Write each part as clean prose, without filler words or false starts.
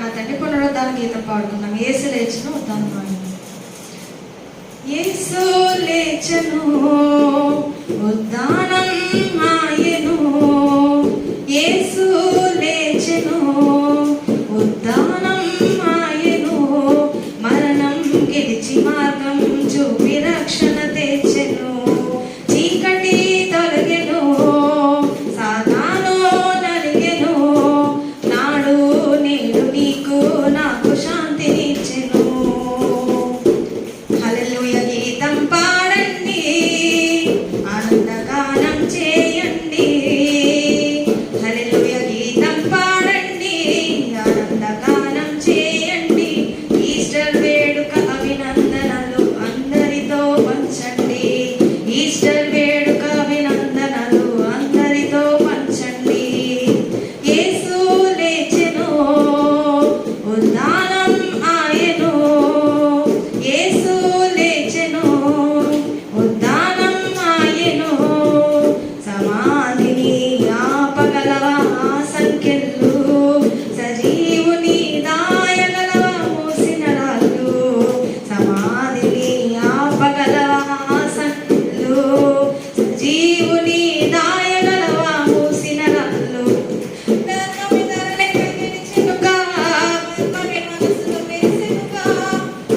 నా తండ్రి పునరుద్ధాన గీతం పాడుకున్నాం. యేసు లేచెను ఉద్ధానం పాడు. యేసు లేచెను ఉద్ధానం ఆయెను, యేసు లేచెను ఉద్ధానం ఆయెను, మరణం గెలిచి మార్గం చూపి రక్షణ తెచ్చెను, చీకటి తొలగెను సాతాను నలిగెను, నాడు నేడు నీకు నాకు శాంతినిచ్చెను. హల్లెలూయా గీతం పాడండి, ఆనందగానం చేయండి. హల్లెలూయా గీతం పాడండి, ఆనందగానం చేయండి. ఈస్టర్ వేడుక అభినందనలు అందరితో పంచండి, ఈస్టర్ వేడుక అభినందనలు అందరితో పంచండి. యేసు లేచెను ఉద్ధానం ఆయెను, యేసు లేచెను ఉద్ధానం ఆయెను, సమాధిని ఆపగలవా సంఖ్యలు, సజీవుని దాయగలవా మూసిన రాళ్ళు, సమాధిని ఆపగలవా సంఖ్యలు, సజీవుని దాయగలవా మూసిన రాళ్ళు. ధర్మమే గెలిచెనుగా, మర్మమే మనసులో మెరిసెనుగా,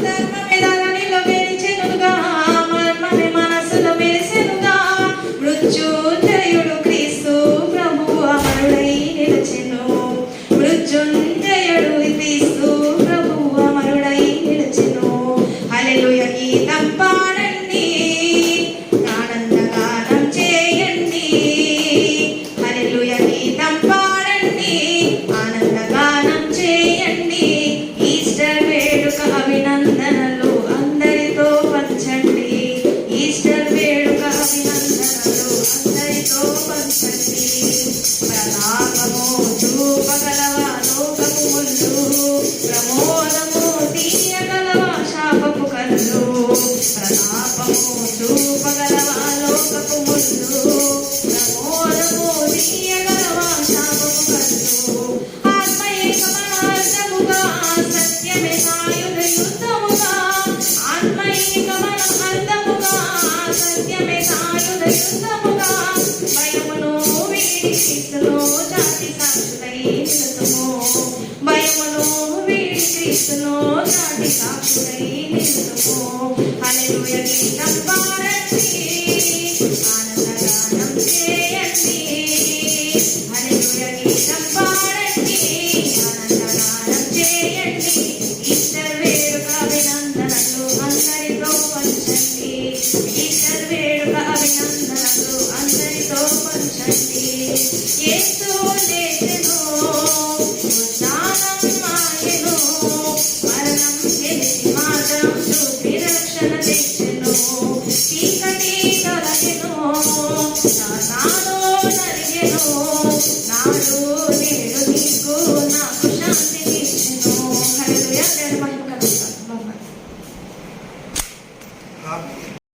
ధర్మమే ధరణిలో గెలిచెనుగా, మర్మమే మనసులో మెరిసెనుగా, మృత్యుంజయుడు క్రీస్తు ప్రభువు అమరుడై నిలిచెను, మృత్యుంజయుడు క్రీస్తు ప్రభువు అమరుడై నిలిచెను. హల్లెలూయా గీతం పాడండి, ఆనందగానం చేయండి. హల్లెలూయా గీతం పాడండి, ఆనందగానం చేయండి. ఈస్టర్ వేడుక అభినందనలు అందరితో పంచండి, ఈస్టర్ వేడుక అభినందనలు అందరితో పంచండి. ప్రతాపము చూపగలవా లోకపు ముళ్ళు, ప్రమోదము తీయగలవా శాపపు కళ్ళు, ప్రతాపము చూపగలవా లోకపు ముళ్ళు, ప్రమోదము తీయగలవా శాపపు కళ్ళు. ఆత్మయే కమలార్థముగా, సత్యమే సాయుధ యుద్ధముగా, ఆత్మయే కమలార్థముగా, సత్యమే సాయుధ యుద్ధముగా, భయమును వీడి క్రీస్తులో జాతి సాక్షులై నిలుతుము, భయమును వీడి క్రీస్తులో జాతి సాక్షులై నిలుతుము. హల్లెలూయా గీతం పాడండి, ఆనందగానం చేయండి. హల్లెలూయా గీతం పాడండి, ఆనందగానం చేయండి. ఈస్టర్ వేడుక అభినందనలు అందరితో పంచండి, ఈస్టర్ వేడుక అభినందనలు అందరితో పంచండి. యేసు లేచెను ఉద్ధానం ఆయెను, మరణం గెలిచి మార్గం చూపి రక్షణ తెచ్చెను, చీకటి తొలగెను సాతాను నలిగెను, నాడు